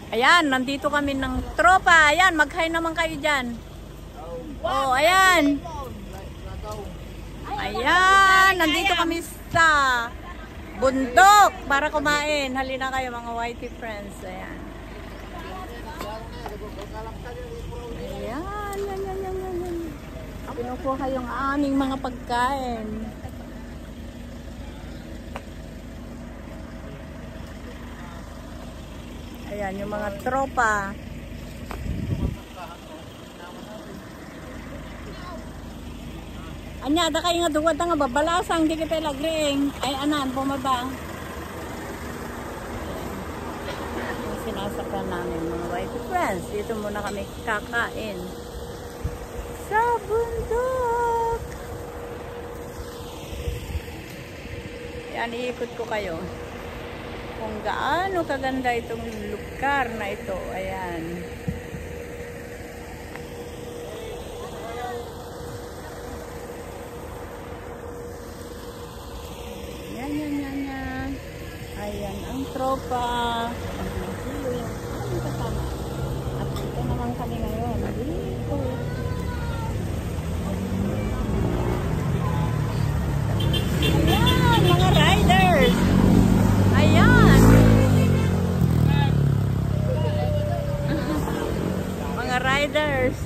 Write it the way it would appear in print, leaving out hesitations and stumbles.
Ayan, nandito kami ng tropa. Ayan, mag-hi naman kayo dyan. Oh, ayan. Ayan, nandito kami sa bundok para kumain. Halina kayo mga whitey friends. Ayan. Ayan, yan. Pinukuha yung aming mga pagkain. Ayan, yung mga tropa. Anya, da kayo nga duwad nga babalasang, di kita lagring. Ay, anan, bumaba. Yung sinasakyan namin, mga white friends. Dito muna kami kakain. Sa bundok. Ayan, iikot ko kayo. Kung gaano kaganda itong lugar na ito. Ayan. Yan. Ayan ang tropa. Ang kasama. At ito naman kami ngayon. Dito. Ayan, mga riders. Ayan. Mga riders.